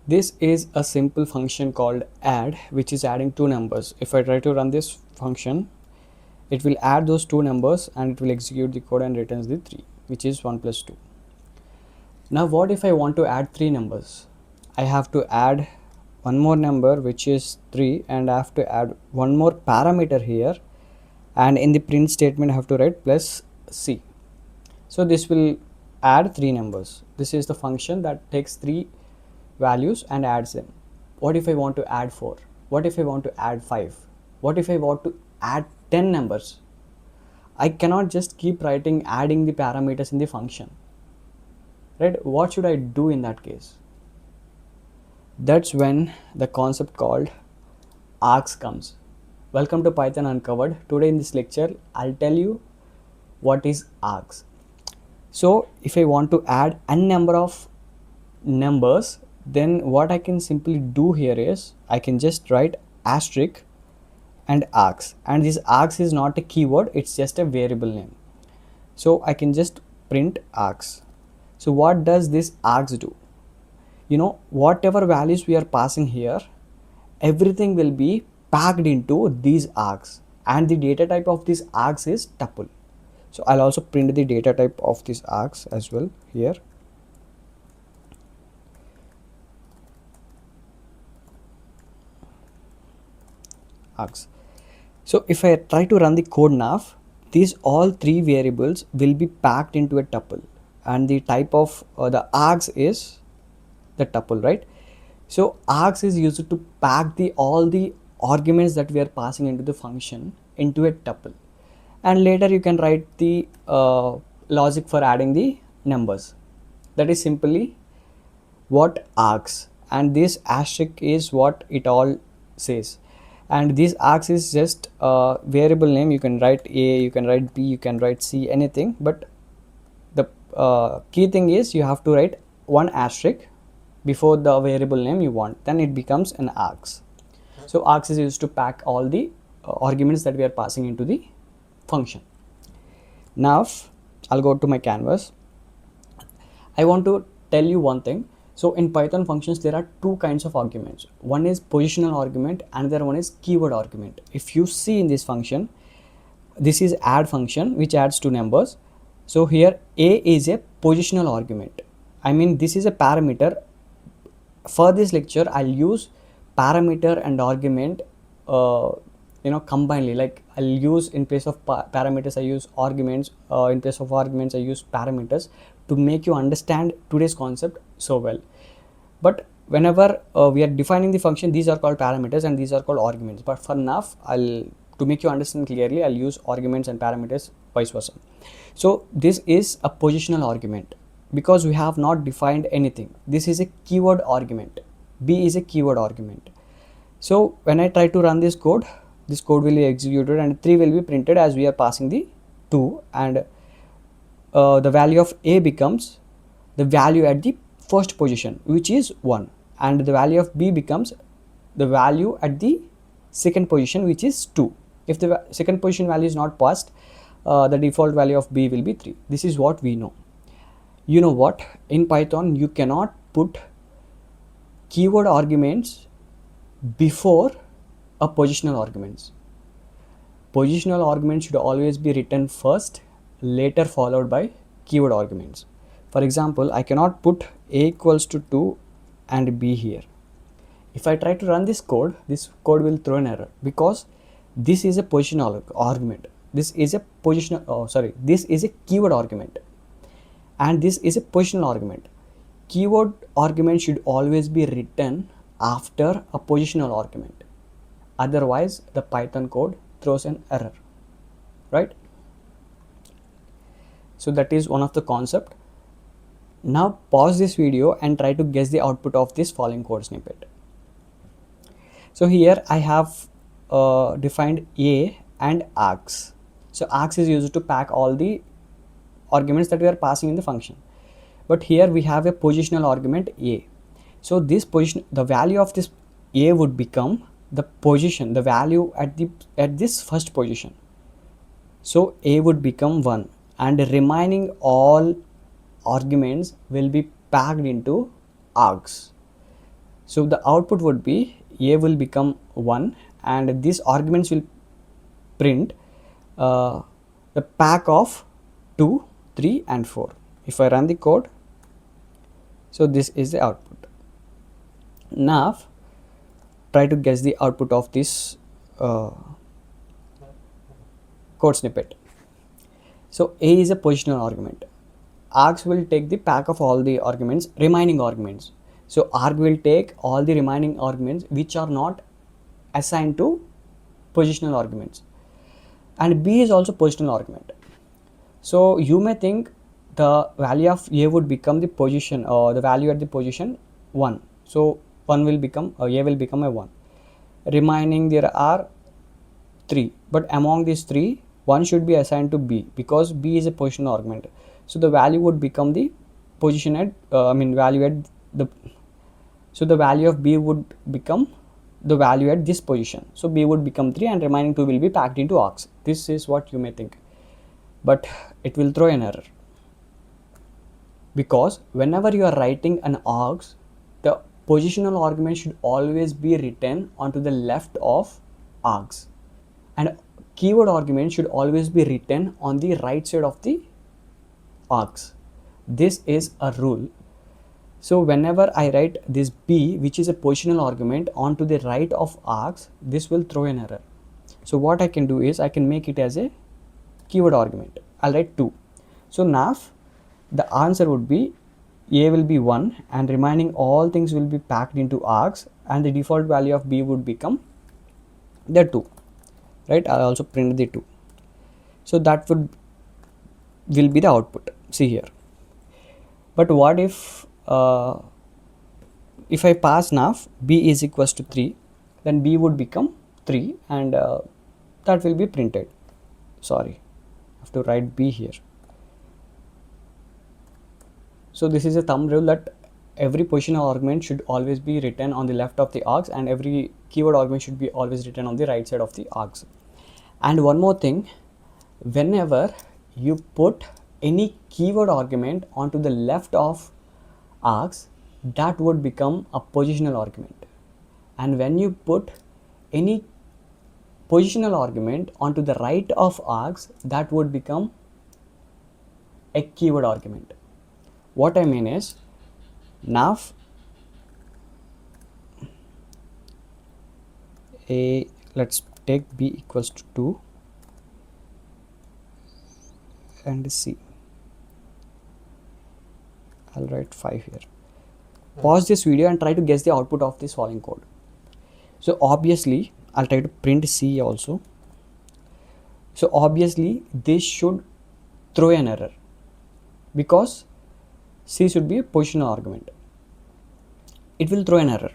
This is a simple function called add, which is adding two numbers. If I try to run this function, it will add those two numbers and it will execute the code and returns the 3, which is 1 plus 2. Now what if I want to add three numbers? I have to add one more number, which is 3, and I have to add one more parameter here, and in the print statement I have to write plus c. So this will add three numbers. This is the function that takes three values and adds them. What if I want to add 4? What if I want to add 5? What if I want to add 10 numbers? I cannot just keep writing adding the parameters in the function, right? What should I do in that case? That's when the concept called args comes. Welcome to Python Uncovered. Today in this lecture I'll tell you what is args. So if I want to add n number of numbers, then what I can simply do here is I can just write asterisk and args, and this args is not a keyword, it's just a variable name. So I can just print args. So what does this args do? Whatever values we are passing here, everything will be packed into these args, and the data type of this args is tuple. So I'll also print the data type of this args as well here. Args. So if I try to run the code now, these all three variables will be packed into a tuple, and the type of the args is the tuple, right? So args is used to pack all the arguments that we are passing into the function into a tuple, and later you can write the logic for adding the numbers. That is simply what args, and this asterisk is what it all says. And this args is just a variable name. You can write a, you can write b, you can write c, anything, but the key thing is you have to write one asterisk before the variable name you want, then it becomes an args. So args is used to pack all the arguments that we are passing into the function. Now I'll go to my canvas. I want to tell you one thing. So in Python functions there are two kinds of arguments. One is positional argument, another one is keyword argument. If you see in this function, this is add function which adds two numbers. So here a is a positional argument. I mean, this is a parameter. For this lecture I'll use parameter and argument combinedly. Like I'll use, in place of parameters I use arguments, in place of arguments I use parameters, to make you understand today's concept so well. But whenever we are defining the function, these are called parameters and these are called arguments. But for now, to make you understand clearly, I'll use arguments and parameters, vice versa. So this is a positional argument because we have not defined anything. This is a keyword argument. B is a keyword argument. So when I try to run this code will be executed and 3 will be printed as we are passing the 2, and the value of a becomes the value at the first position, which is 1, and the value of b becomes the value at the second position, which is 2. If the second position value is not passed, the default value of b will be 3. This is what we know. You know what? In Python you cannot put keyword arguments before a positional arguments. Positional arguments should always be written first, later followed by keyword arguments. For example, I cannot put a equals to 2 and b here. If I try to run this code will throw an error because this is a positional argument. This is a this is a keyword argument, and this is a positional argument. Keyword argument should always be written after a positional argument. Otherwise, the Python code throws an error, right? So that is one of the concept. Now pause this video and try to guess the output of this following code snippet. So here I have defined a and args. So args is used to pack all the arguments that we are passing in the function. But here we have a positional argument a. So this position, the value of this a would become the position, the value at this first position. So a would become 1, and remaining all arguments will be packed into args. So the output would be a will become 1 and these arguments will print the pack of 2, 3 and 4. If I run the code, so this is the output. Now try to guess the output of this code snippet. So a is a positional argument. Args will take the pack of all the arguments, remaining arguments. So arg will take all the remaining arguments which are not assigned to positional arguments, and b is also positional argument. So you may think the value of a would become the position or the value at the position 1. So 1 will become a will become a 1. Remaining there are 3, but among these 3 1 should be assigned to b because b is a positional argument. So the value would become the position at value at the, so the value of b would become the value at this position. So b would become 3 and remaining 2 will be packed into args. This is what you may think, but it will throw an error, because whenever you are writing an args, the positional argument should always be written onto the left of args, and keyword argument should always be written on the right side of the args. This is a rule. So whenever I write this b, which is a positional argument, onto the right of args, this will throw an error. So what I can do is I can make it as a keyword argument. I'll write 2. So now the answer would be a will be 1 and remaining all things will be packed into args, and the default value of b would become the 2. Right? I'll also print the 2. So that will be the output. See here. But what if I pass now b is equals to 3, then b would become 3 and that will be printed. Sorry, I have to write b here. So this is a thumb rule that every positional argument should always be written on the left of the args and every keyword argument should be always written on the right side of the args. And one more thing, whenever you put any keyword argument onto the left of args, that would become a positional argument, and when you put any positional argument onto the right of args, that would become a keyword argument. What I mean is, now let's take b equals to 2 and c. I'll write 5 here. Pause this video and try to guess the output of this following code. So obviously I'll try to print c also. So obviously this should throw an error because c should be a positional argument. It will throw an error,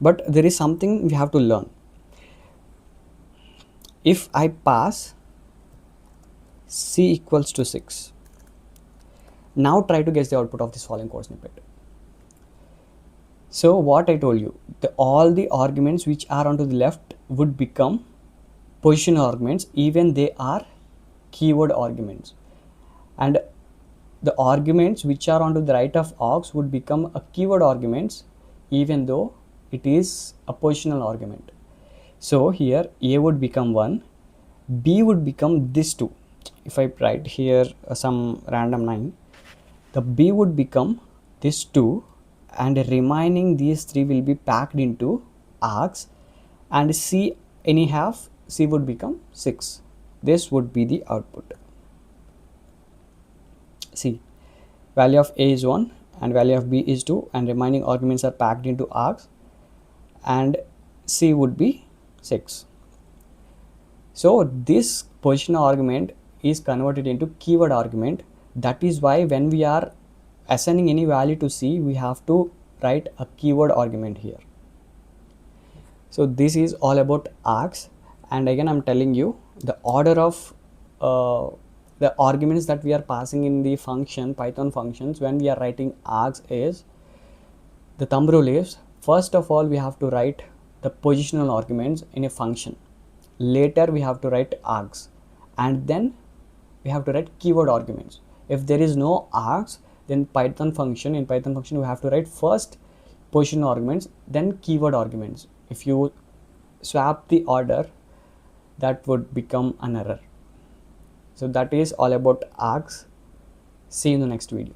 but there is something we have to learn. If I pass c equals to 6, now try to guess the output of this following code snippet. So what I told you, all the arguments which are onto the left would become positional arguments even they are keyword arguments, and the arguments which are onto the right of args would become a keyword arguments even though it is a positional argument. So here a would become 1, b would become this 2. If I write here some random 9, the b would become this 2 and remaining these 3 will be packed into args, and c anyhow c would become 6. This would be the output. See, value of a is 1 and value of b is 2 and remaining arguments are packed into args, and c would be 6. So this positional argument is converted into keyword argument. That is why when we are assigning any value to c, we have to write a keyword argument here. So this is all about args, and again I'm telling you the order of the arguments that we are passing in the function, Python functions, when we are writing args is, the thumb rule is, first of all we have to write the positional arguments in a function, later we have to write args, and then we have to write keyword arguments. If there is no args, then in Python function we have to write first position arguments, then keyword arguments. If you swap the order, that would become an error. So that is all about args. See you in the next video.